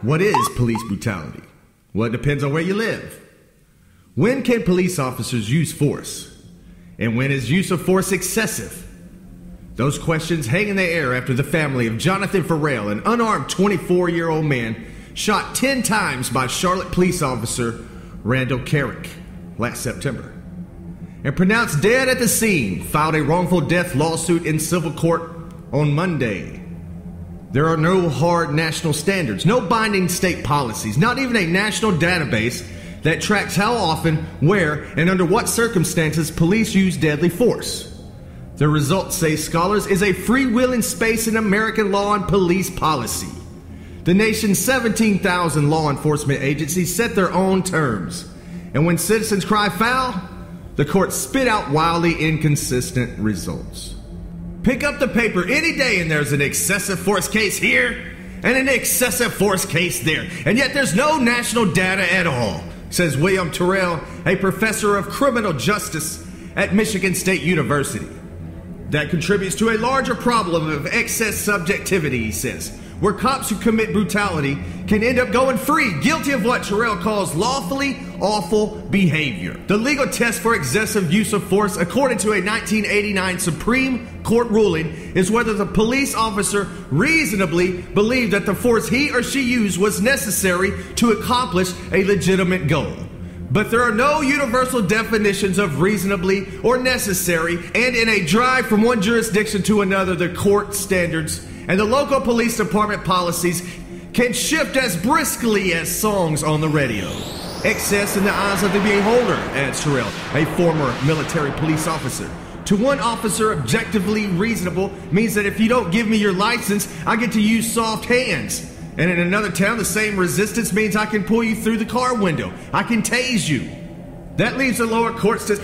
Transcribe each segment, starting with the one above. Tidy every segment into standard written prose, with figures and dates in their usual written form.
What is police brutality? Well, it depends on where you live. When can police officers use force? And when is use of force excessive? Those questions hang in the air after the family of Jonathan Farrell, an unarmed 24-year-old man, shot 10 times by Charlotte police officer Randall Carrick last September, and pronounced dead at the scene, filed a wrongful death lawsuit in civil court on Monday. There are no hard national standards, no binding state policies, not even a national database that tracks how often, where, and under what circumstances police use deadly force. The result, say scholars, is a freewheeling space in American law and police policy. The nation's 17,000 law enforcement agencies set their own terms, and when citizens cry foul, the courts spit out wildly inconsistent results. Pick up the paper any day and there's an excessive force case here and an excessive force case there, and yet there's no national data at all, says William Terrell, a professor of criminal justice at Michigan State University. That contributes to a larger problem of excess subjectivity, he says, where cops who commit brutality can end up going free, guilty of what Terrell calls lawfully awful behavior. The legal test for excessive use of force, according to a 1989 Supreme Court ruling, is whether the police officer reasonably believed that the force he or she used was necessary to accomplish a legitimate goal. But there are no universal definitions of reasonably or necessary, and in a drive from one jurisdiction to another, the court standards and the local police department policies can shift as briskly as songs on the radio. Excess in the eyes of the beholder, adds Terrell, a former military police officer. To one officer, objectively reasonable means that if you don't give me your license, I get to use soft hands. And in another town, the same resistance means I can pull you through the car window. I can tase you. That leaves the lower courts to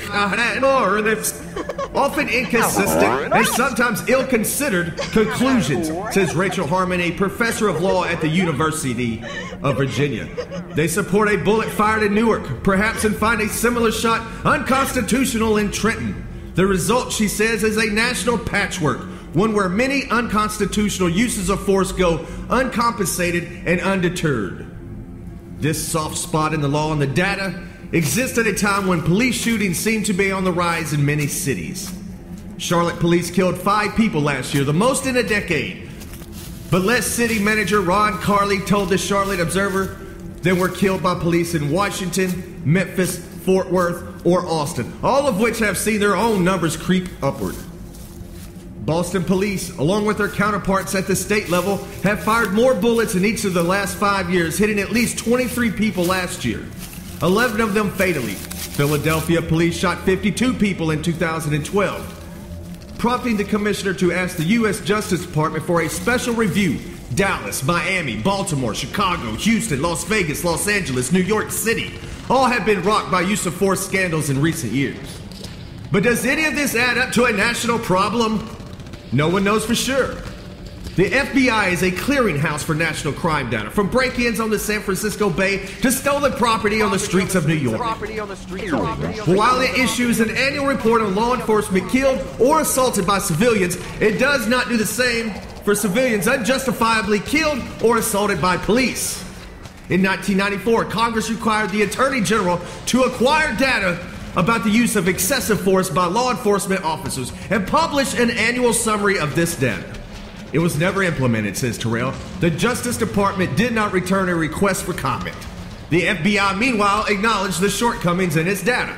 often inconsistent and sometimes ill-considered conclusions, says Rachel Harmon, a professor of law at the University of Virginia. They support a bullet fired in Newark, perhaps, and find a similar shot unconstitutional in Trenton. The result, she says, is a national patchwork, one where many unconstitutional uses of force go uncompensated and undeterred. This soft spot in the law and the data exists at a time when police shootings seem to be on the rise in many cities. Charlotte police killed 5 people last year, the most in a decade. But less city manager Ron Carley told the Charlotte Observer than were killed by police in Washington, Memphis, Fort Worth, or Austin, all of which have seen their own numbers creep upward. Boston police, along with their counterparts at the state level, have fired more bullets in each of the last 5 years, hitting at least 23 people last year, 11 of them fatally. Philadelphia police shot 52 people in 2012, prompting the commissioner to ask the U.S. Justice Department for a special review. Dallas, Miami, Baltimore, Chicago, Houston, Las Vegas, Los Angeles, New York City all have been rocked by use of force scandals in recent years. But does any of this add up to a national problem? No one knows for sure. The FBI is a clearinghouse for national crime data, from break-ins on the San Francisco Bay to stolen property on the streets of New York. While it issues an annual report on law enforcement killed or assaulted by civilians, it does not do the same for civilians unjustifiably killed or assaulted by police. In 1994, Congress required the Attorney General to acquire data about the use of excessive force by law enforcement officers and publish an annual summary of this data. It was never implemented, says Terrell. The Justice Department did not return a request for comment. The FBI, meanwhile, acknowledged the shortcomings in its data.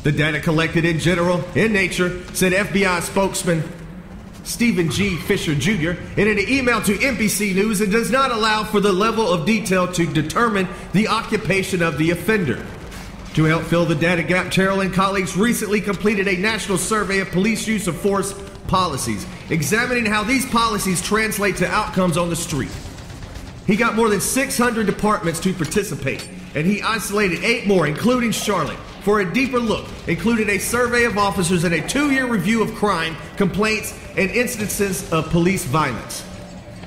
The data collected in general, in nature, said FBI spokesman Stephen G. Fisher Jr. in an email to NBC News, and does not allow for the level of detail to determine the occupation of the offender. To help fill the data gap, Terrell and colleagues recently completed a national survey of police use of force policies, examining how these policies translate to outcomes on the street. He got more than 600 departments to participate, and he isolated 8 more, including Charlotte, for a deeper look, including a survey of officers and a 2-year review of crime, complaints, and instances of police violence.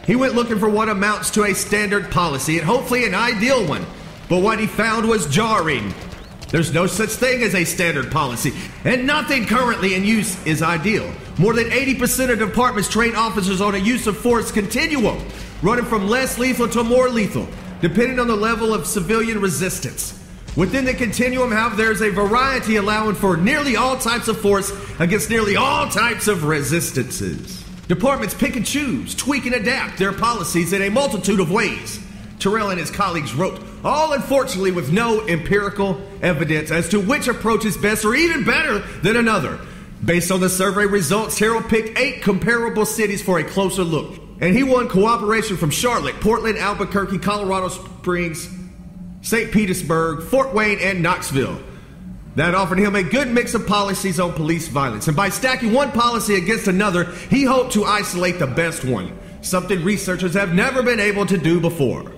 He went looking for what amounts to a standard policy, and hopefully an ideal one, but what he found was jarring. There's no such thing as a standard policy, and nothing currently in use is ideal. More than 80% of departments train officers on a use of force continuum, running from less lethal to more lethal, depending on the level of civilian resistance. Within the continuum, however, there's a variety allowing for nearly all types of force against nearly all types of resistances. Departments pick and choose, tweak and adapt their policies in a multitude of ways. Terrell and his colleagues wrote, all unfortunately with no empirical evidence as to which approach is best or even better than another. Based on the survey results, Terrell picked 8 comparable cities for a closer look, and he won cooperation from Charlotte, Portland, Albuquerque, Colorado Springs, St. Petersburg, Fort Wayne, and Knoxville. That offered him a good mix of policies on police violence, and by stacking one policy against another, he hoped to isolate the best one, something researchers have never been able to do before.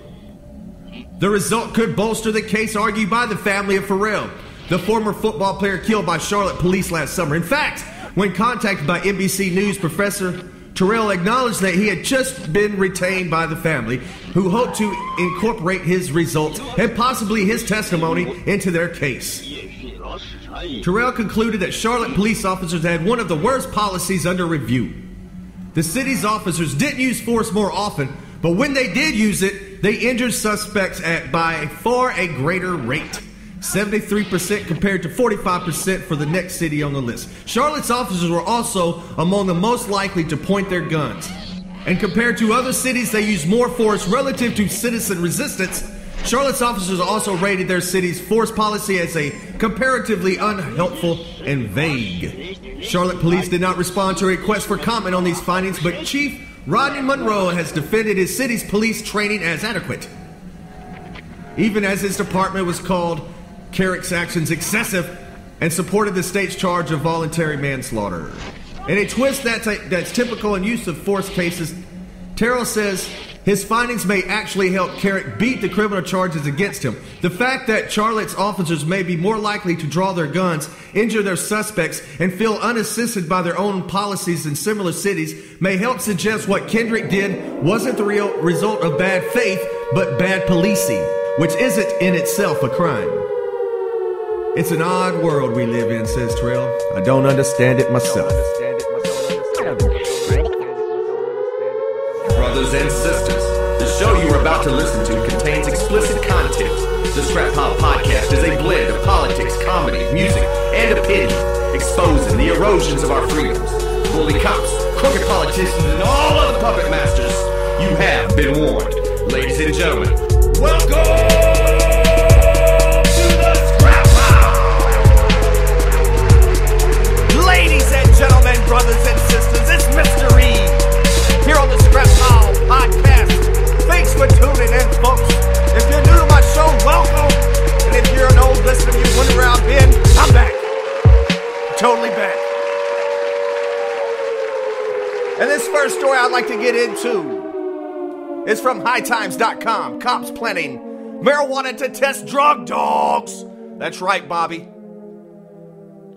The result could bolster the case argued by the family of Farrell, the former football player killed by Charlotte police last summer. In fact, when contacted by NBC News, Professor Terrell acknowledged that he had just been retained by the family, who hoped to incorporate his results and possibly his testimony into their case. Terrell concluded that Charlotte police officers had one of the worst policies under review. The city's officers didn't use force more often, but when they did use it, they injured suspects at by far a greater rate. 73% compared to 45% for the next city on the list. Charlotte's officers were also among the most likely to point their guns. And compared to other cities that use more force relative to citizen resistance, Charlotte's officers also rated their city's force policy as a comparatively unhelpful and vague. Charlotte police did not respond to a request for comment on these findings, but Chief Rodney Monroe has defended his city's police training as adequate, even as his department was called Carrick's actions excessive, and supported the state's charge of voluntary manslaughter. In a twist that's typical in use of force cases, Terrell says his findings may actually help Carrick beat the criminal charges against him. The fact that Charlotte's officers may be more likely to draw their guns, injure their suspects, and feel unassisted by their own policies in similar cities may help suggest what Kendrick did wasn't the real result of bad faith, but bad policing, which isn't in itself a crime. It's an odd world we live in, says Terrell. I don't understand it myself. Brothers and sisters, the show you are about to listen to contains explicit content. The Scrap Pile Podcast is a blend of politics, comedy, music, and opinion, exposing the erosions of our freedoms. Bully cops, crooked politicians, and all other puppet masters. You have been warned. Ladies and gentlemen, welcome! Ladies and gentlemen, brothers and sisters, it's MiztirE here on the Scrap Pile Podcast. Thanks for tuning in, folks. If you're new to my show, welcome. And if you're an old listener, you wonder where I've been, I'm back. Totally back. And this first story I'd like to get into is from hightimes.com. Cops planning marijuana to test drug dogs. That's right, Bobby.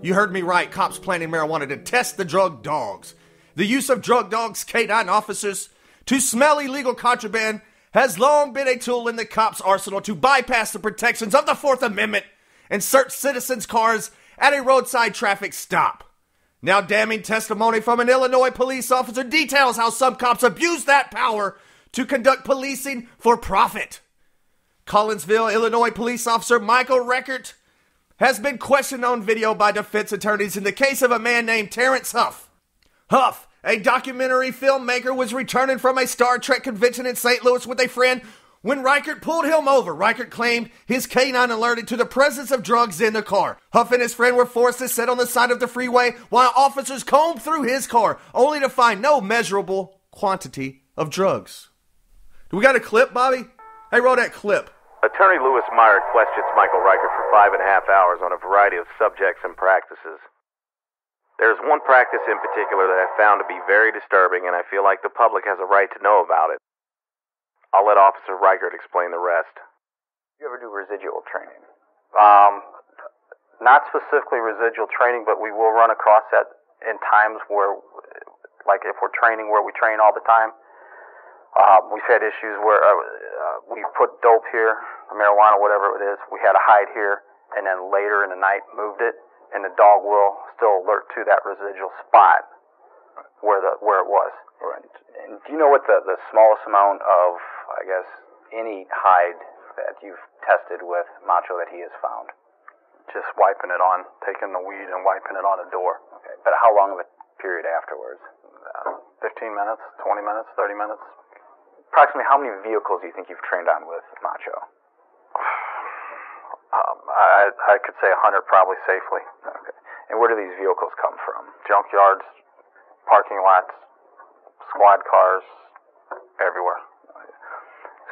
You heard me right. Cops planning marijuana to test the drug dogs. The use of drug dogs, K-9 officers, to smell illegal contraband has long been a tool in the cops' arsenal to bypass the protections of the Fourth Amendment and search citizens' cars at a roadside traffic stop. Now, damning testimony from an Illinois police officer details how some cops abuse that power to conduct policing for profit. Collinsville, Illinois police officer Michael Reckert has been questioned on video by defense attorneys in the case of a man named Terrence Huff. Huff, a documentary filmmaker, was returning from a Star Trek convention in St. Louis with a friend when Reichert pulled him over. Reichert claimed his canine alerted to the presence of drugs in the car. Huff and his friend were forced to sit on the side of the freeway while officers combed through his car, only to find no measurable quantity of drugs. Do we got a clip, Bobby? Hey, roll that clip. Attorney Louis Meyer questions Michael Reichert for 5.5 hours on a variety of subjects and practices. There's one practice in particular that I found to be very disturbing, and I feel like the public has a right to know about it. I'll let Officer Reichert explain the rest. You ever do residual training? Not specifically residual training, but we will run across that in times where, like if we're training where we train all the time. We've had issues where we put dope here, marijuana, whatever it is. We had a hide here, and then later in the night moved it, and the dog will still alert to that residual spot where it was. Right. And do you know what the smallest amount of, I guess, any hide that you've tested with Macho that he has found? Just wiping it on, taking the weed and wiping it on a door. Okay. But how long of a period afterwards? 15 minutes, 20 minutes, 30 minutes. Approximately how many vehicles do you think you've trained on with Macho? I could say 100 probably safely. Okay. And where do these vehicles come from? Junkyards, parking lots, squad cars, everywhere.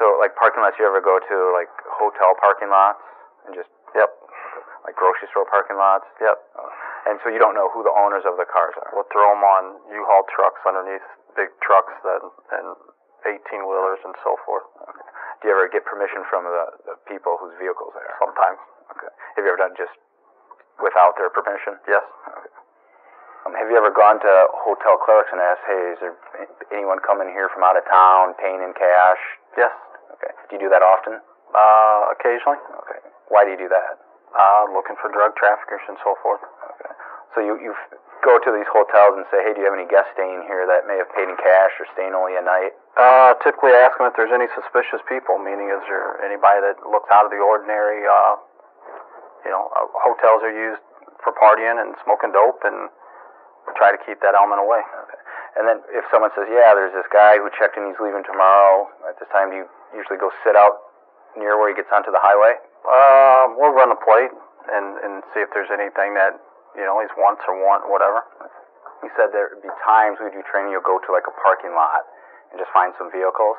So, like parking lots, you ever go to like hotel parking lots and just... Yep. Like grocery store parking lots? Yep. And so you don't know who the owners of the cars are? We'll throw them on U-Haul trucks underneath big trucks and 18-wheelers and so forth. Okay. Do you ever get permission from the people whose vehicles they are? Sometimes. Okay. Have you ever done just without their permission? Yes. Okay. Have you ever gone to hotel clerks and asked, hey, is there anyone coming here from out of town paying in cash? Yes. Okay. Do you do that often? Occasionally. Okay. Why do you do that? Looking for drug traffickers and so forth. Okay. So you go to these hotels and say, hey, do you have any guests staying here that may have paid in cash or staying only a night? Typically I ask them if there's any suspicious people, meaning is there anybody that looks out of the ordinary. Hotels are used for partying and smoking dope, and we try to keep that element away. Okay. And then if someone says, yeah, there's this guy who checked in, he's leaving tomorrow, at this time do you usually go sit out near where he gets onto the highway? We'll run a plate and see if there's anything that, he's wants or whatever. You said there would be times we do training, you'll go to like a parking lot and just find some vehicles.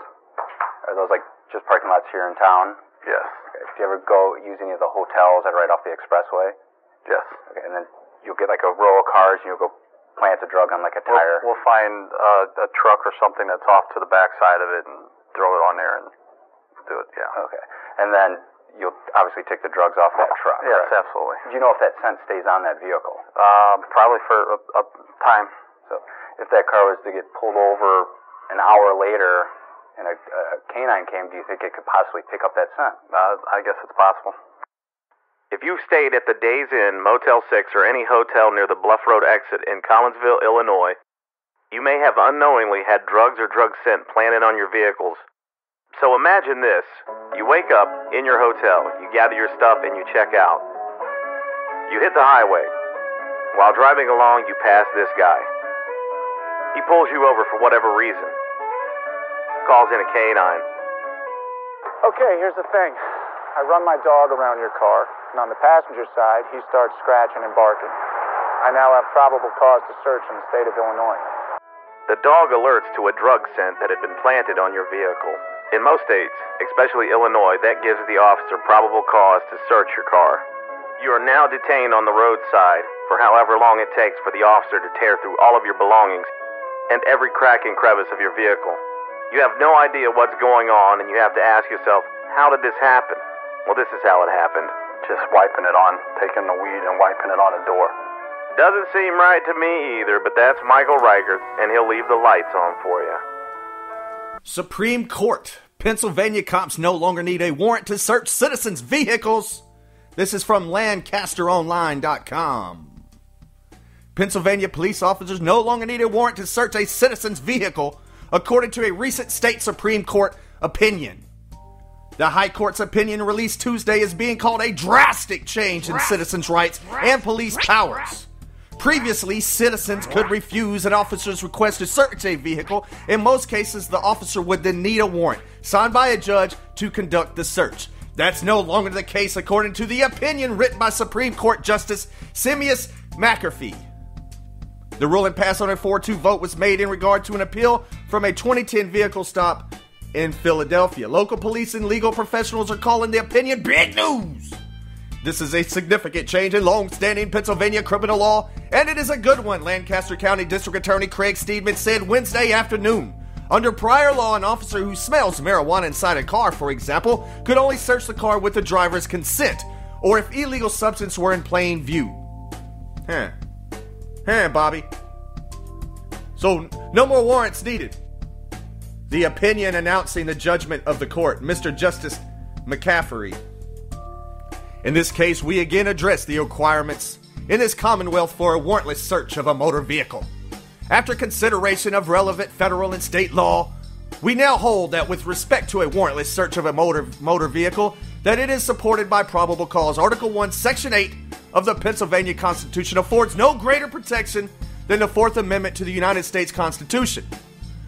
Are those like just parking lots here in town? Yes. Okay. Do you ever go use any of the hotels that are right off the expressway? Yes. Okay. And then you'll get like a row of cars and you'll go plant a drug on like a tire? We'll find a truck or something that's off to the back side of it and throw it on there and do it, yeah. Okay. And then you'll obviously take the drugs off that truck. Yes, right? absolutely. Do you know if that scent stays on that vehicle? Probably for a time. So if that car was to get pulled over an hour later and a canine came, do you think it could possibly pick up that scent? I guess it's possible. If you've stayed at the Days Inn, Motel 6, or any hotel near the Bluff Road exit in Collinsville, Illinois, you may have unknowingly had drugs or drug scent planted on your vehicles. So imagine this. You wake up in your hotel, you gather your stuff, and you check out. You hit the highway. While driving along, you pass this guy. He pulls you over for whatever reason. Calls in a canine. Okay, here's the thing. I run my dog around your car, and on the passenger side, he starts scratching and barking. I now have probable cause to search in the state of Illinois. The dog alerts to a drug scent that had been planted on your vehicle. In most states, especially Illinois, that gives the officer probable cause to search your car. You are now detained on the roadside for however long it takes for the officer to tear through all of your belongings and every crack and crevice of your vehicle. You have no idea what's going on, and you have to ask yourself, how did this happen? Well, this is how it happened. Just wiping it on, taking the weed and wiping it on a door. Doesn't seem right to me either, but that's Michael Reichert, and he'll leave the lights on for you. Supreme Court. Pennsylvania cops no longer need a warrant to search citizens' vehicles. This is from LancasterOnline.com. Pennsylvania police officers no longer need a warrant to search a citizen's vehicle, according to a recent state Supreme Court opinion. The High Court's opinion released Tuesday is being called a drastic change in citizens' rights and police powers. Previously, citizens could refuse an officer's request to search a vehicle. In most cases, the officer would then need a warrant, signed by a judge, to conduct the search. That's no longer the case, according to the opinion written by Supreme Court Justice Semius McAfee. The ruling passed on a 4-2 vote was made in regard to an appeal from a 2010 vehicle stop in Philadelphia. Local police and legal professionals are calling the opinion big news. This is a significant change in long-standing Pennsylvania criminal law, and it is a good one, Lancaster County District Attorney Craig Steedman said Wednesday afternoon. Under prior law, an officer who smells marijuana inside a car, for example, could only search the car with the driver's consent, or if illegal substance were in plain view. Bobby. So, no more warrants needed. The opinion announcing the judgment of the court, Mr. Justice McCaffrey. In this case, we again address the requirements in this Commonwealth for a warrantless search of a motor vehicle. After consideration of relevant federal and state law, we now hold that with respect to a warrantless search of a motor vehicle, that it is supported by probable cause. Article 1, Section 8 of the Pennsylvania Constitution affords no greater protection than the Fourth Amendment to the United States Constitution.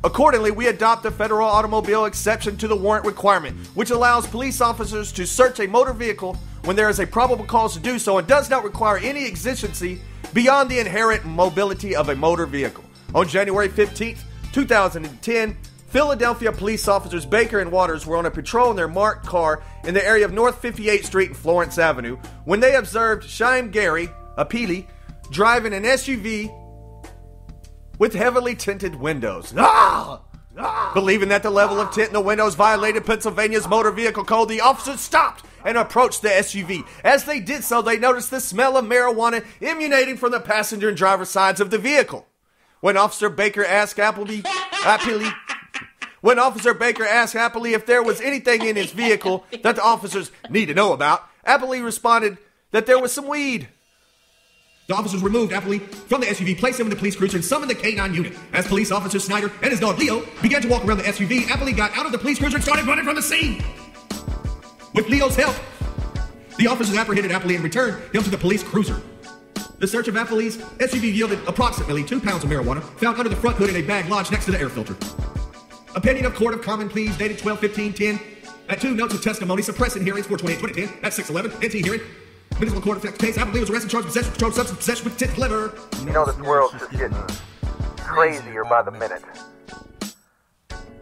Accordingly, we adopt the federal automobile exception to the warrant requirement, which allows police officers to search a motor vehicle when there is a probable cause to do so and does not require any exigency beyond the inherent mobility of a motor vehicle. On January 15, 2010, Philadelphia police officers Baker and Waters were on a patrol in their marked car in the area of North 58th Street and Florence Avenue when they observed Shyam Gary, Apili, driving an SUV with heavily tinted windows. Believing that the level of tint in the windows violated Pennsylvania's motor vehicle code, the officers stopped and approached the SUV. As they did so, they noticed the smell of marijuana emanating from the passenger and driver's sides of the vehicle. When Officer Baker asked Apili if there was anything in his vehicle that the officers need to know about, Apili responded that there was some weed. The officers removed Apili from the SUV, placed him in the police cruiser, and summoned the K-9 unit. As police officer Snyder and his dog Leo began to walk around the SUV, Apili got out of the police cruiser and started running from the scene. With Leo's help, the officers apprehended Apili and returned him to the police cruiser. The search of Apili's SUV yielded approximately 2 pounds of marijuana found under the front hood in a bag lodged next to the air filter. Opinion of Court of Common Pleas dated 12/15/10 at 2 notes of testimony, suppressing hearings 4/28/2010 at 6/11 NT hearing. Municipal Court of case, Apili was arrested, charged with possession of controlled substance, possession with intent to deliver. You know, this world's just getting crazier by the minute.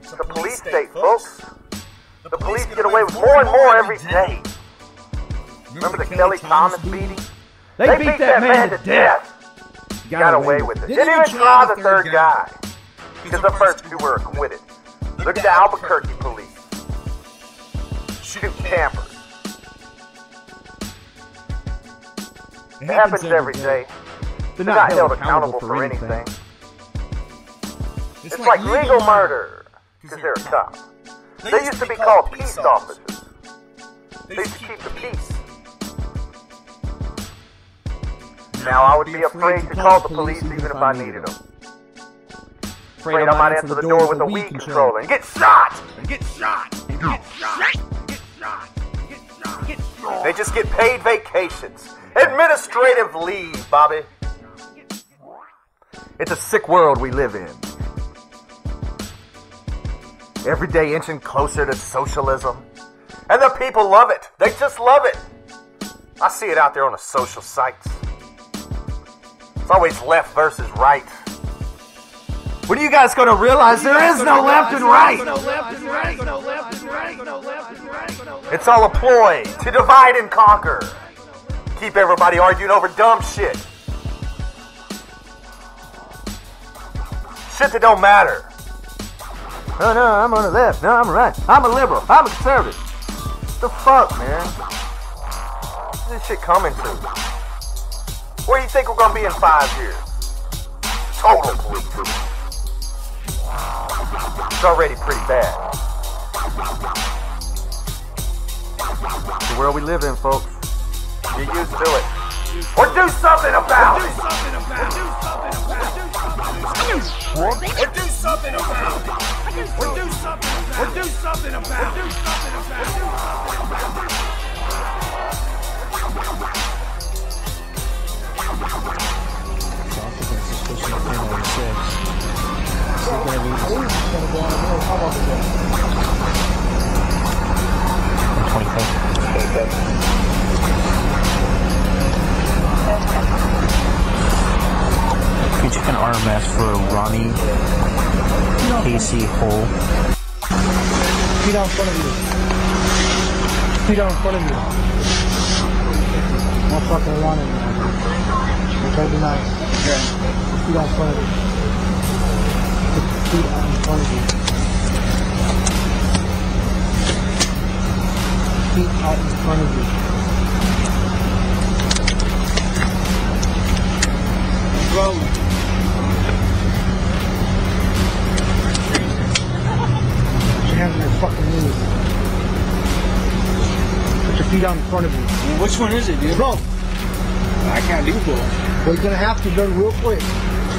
It's a police state, folks. The police get away with more and more every day. Remember the Kelly Thomas beating? They beat that man to death. Got away with it. Didn't even try the third guy. Because the first two were acquitted. Look at the Albuquerque police. Shoot campers. It happens every day. They're not held accountable for anything. It's like legal murder, because they're a cop. They used to be called peace officers. They used to keep the peace. Now I would be afraid to call the police even if I needed them. Afraid I might answer the door with a weed controller and get shot! Get shot! They just get paid vacations. Administrative leave, Bobby. It's a sick world we live in. Every day inching closer to socialism. And the people love it. They just love it. I see it out there on the social sites. It's always left versus right. When are you guys going to realize there is no left and right? It's all a ploy to divide and conquer. Keep everybody arguing over dumb shit. Shit that don't matter. No, I'm on the left. No, I'm right. I'm a liberal. I'm a conservative. The fuck, man? Where's this shit coming to? Where do you think we're gonna be in 5 years? Total police. It's already pretty bad. It's the world we live in, folks. Get used to it. Or do something about it. Or do something about it. Could you check an RMS for Ronnie Casey Hole? Feet out in front of you. Feet out in front of you. No fucking running, man. Okay, be nice. Yeah. Feet out in front of you. Put your feet out in front of you. Feet out in front of you. Roll. Hands on your fucking knees. Put your feet out in front of you. Which one is it, dude? Both. I can't do both. Well, you're gonna have to do it real quick.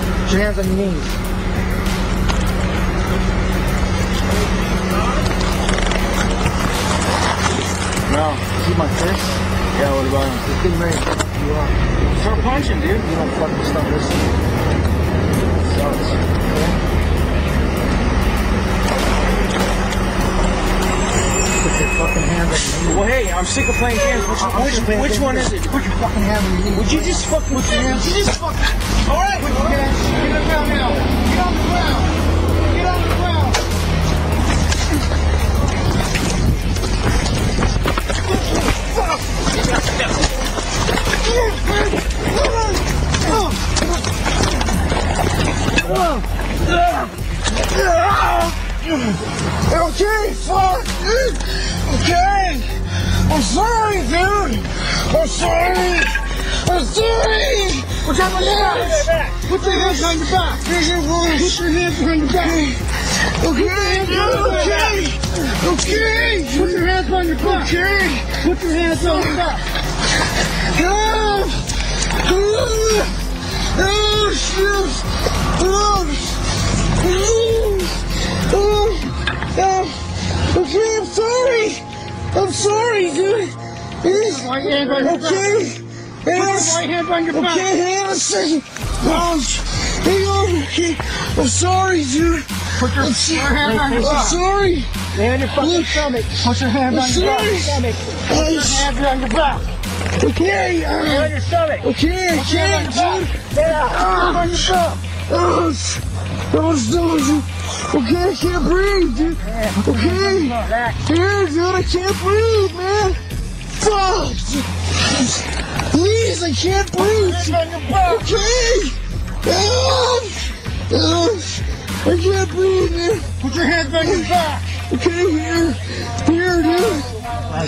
Put your hands on your knees. Now, see my fist? Yeah, what about him? It's getting ready to fuck you up. Start punching, dude. You don't fucking stop listening. It sucks. Okay? Put your fucking hands on your knees. Well, hey, I'm sick of playing games. Which one is it? Put your fucking hands on your knees. Would you just fucking put your hands? Would you just fucking... Alright! Get on the ground now. Get on the ground. Get on the ground. Okay, fuck, dude. Okay. I'm sorry, dude. I'm sorry. I'm sorry. What's on my hands? Put your hands on your back. Put your hands behind your back. Okay, dude. Okay. Okay. Put your hands on your back. Okay. Put your hands on your back. Oh, shit. Okay, I'm sorry. I'm sorry, dude. Okay. Put your right hand on your back. Okay, hang on a second. Hang on. Okay. I'm sorry, dude. Put your hand on your back. I'm sorry. Lay on your fucking stomach. Put your hand on your stomach. Put your hand on your back. Okay. Lay on your stomach. Okay, I can't, dude. On your stomach. Okay, I can't breathe, dude. Okay. Here, dude, I can't breathe, man. Fuck. Please, I can't breathe. Okay. I can't breathe, man. Put your hands on your back. Okay, here. Here, dude.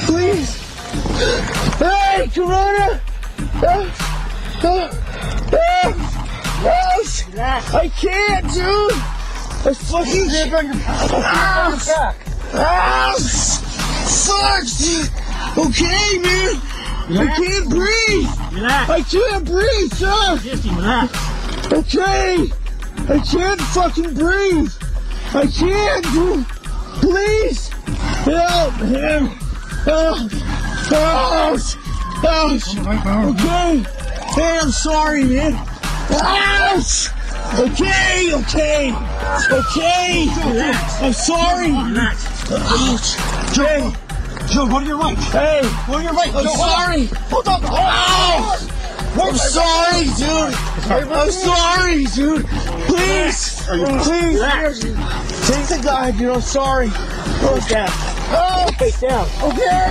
Please. Hey, Corona. I can't, dude. I fucking can't. Fuck. Okay, man. I can't breathe. I can't breathe, sir. Okay. I can't fucking breathe. I can't, dude. Please. Help him. Okay. Hey, I'm sorry, man. Okay. I'm sorry. Joe, go to your right. Hey, go to your right. I'm sorry. Hold on. I'm sorry, dude. I'm sorry, dude. Please. Take the guy, dude. I'm sorry. Go down. Face down. Okay,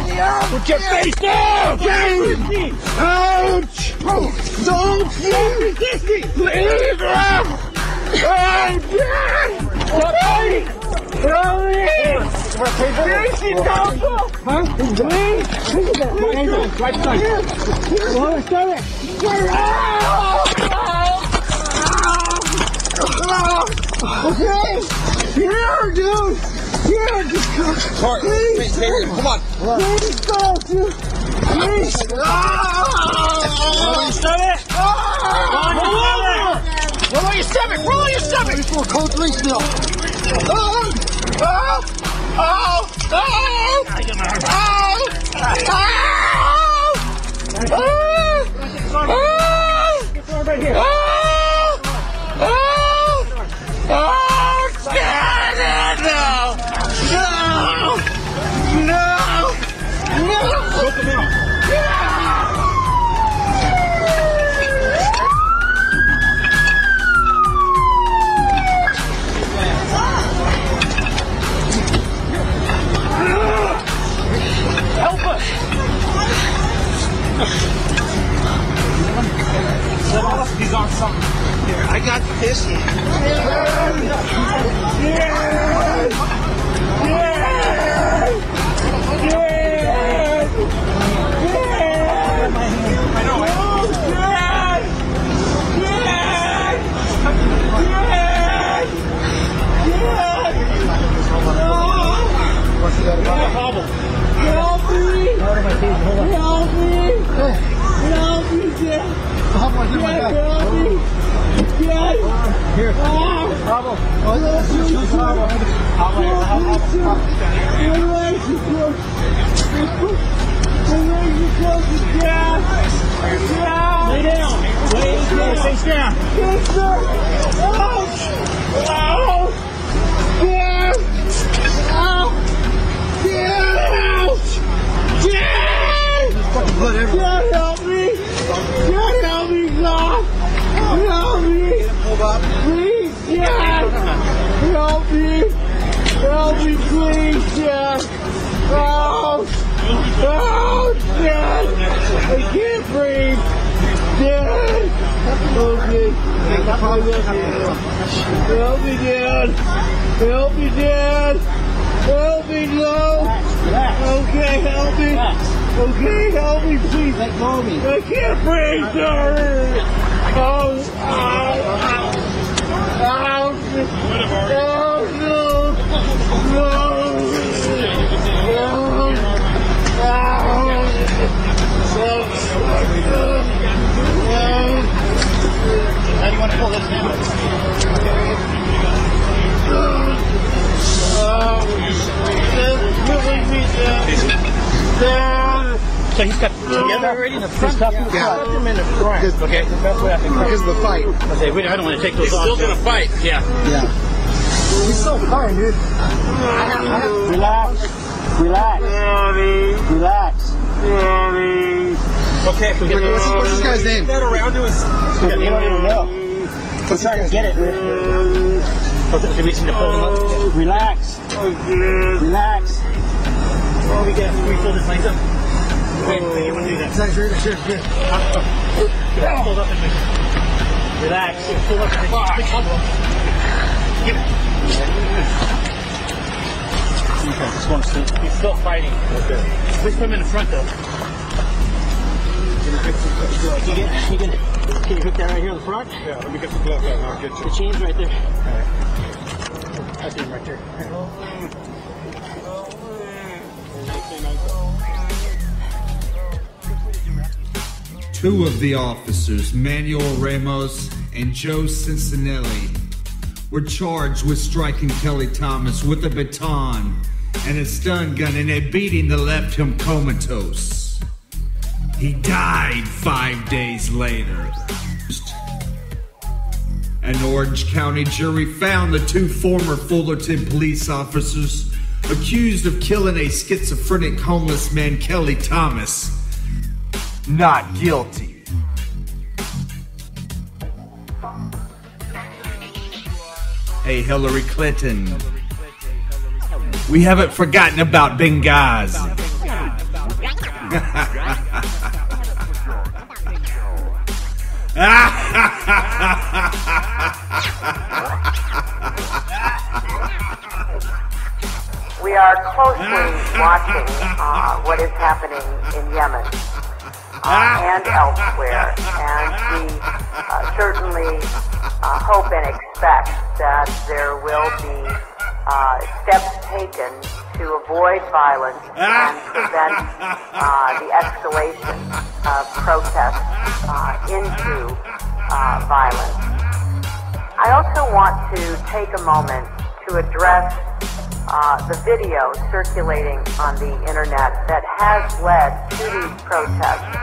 put your face down. Okay. Ouch. Don't resist me. Please. Stop fighting. Okay. Here, dude. Here, just come. Please. Come on. Please go, dude. Please. Roll on your stomach. Roll on your stomach. Just more cold drink still. He's on something. Here, I got this. Help me! Here. Bravo. Lay down. Stay down. Blood everywhere. God help me! God help me, God! Help me! Please, God! Help me! Help me, please, God! Oh! Oh, God! I can't breathe! Dad! Help me! Help me, Dad! Help me, Dad! Help me, no! Okay, help me! Okay, help me, please. Let go of me. I can't breathe, sir. Oh, ow, ow, ow, no, no, How do you want to pull this down? So he's got together already in the front? He's in the front. Okay, that's what I think. Because of the fight. Okay, I don't want to take those off. He's still going to fight. Yeah. He's so fine, dude. Relax. Relax. Relax. Okay, What's this guy's name? That around to his... You don't even know. I'm trying to get it. Did we see the pull him up? Relax. Relax. Oh, we got to refill this length up. Wait, you want to do that? Sure. Hold up and relax. Pull up and give it. Okay, just one step. He's still fighting. Okay. Please put him in the front though. Can you hook that right here in the front? Yeah, let me get the glove out and I'll get you. The chain's right there. All right. I see him right there. Two of the officers, Manuel Ramos and Joe Cincinnati, were charged with striking Kelly Thomas with a baton and a stun gun in a beating that left him comatose. He died 5 days later. An Orange County jury found the two former Fullerton police officers accused of killing a schizophrenic homeless man, Kelly Thomas, not guilty. Hey, Hillary Clinton. We haven't forgotten about Benghazi. We are closely watching what is happening in Yemen and elsewhere, and we certainly hope and expect that there will be steps taken to avoid violence and prevent the escalation of protests into violence. I also want to take a moment to address the video circulating on the internet that has led to these protests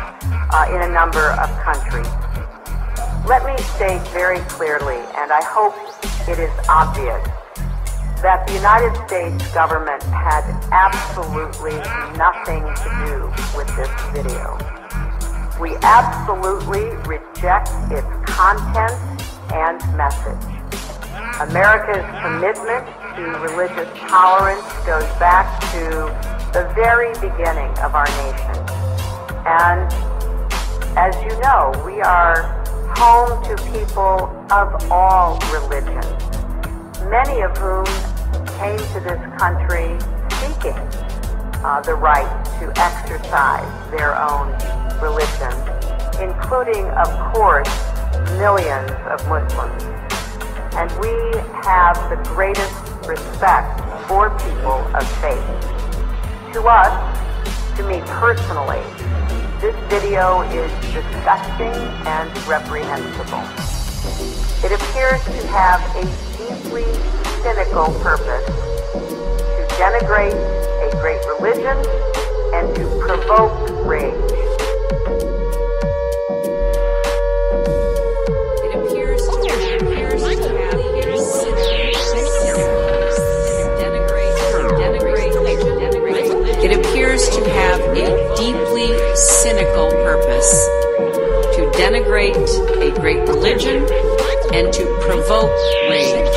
in a number of countries. Let me state very clearly, and I hope it is obvious, that the United States government had absolutely nothing to do with this video. We absolutely reject its content and message. America's commitment to religious tolerance goes back to the very beginning of our nation. And as you know, we are home to people of all religions, many of whom came to this country seeking the right to exercise their own religion, including, of course, millions of Muslims. And we have the greatest respect for people of faith. To us, to me personally, this video is disgusting and reprehensible. It appears to have a deeply cynical purpose, to denigrate a great religion and to provoke rage. It appears to have a deeply cynical purpose, to denigrate a great religion and to provoke rage.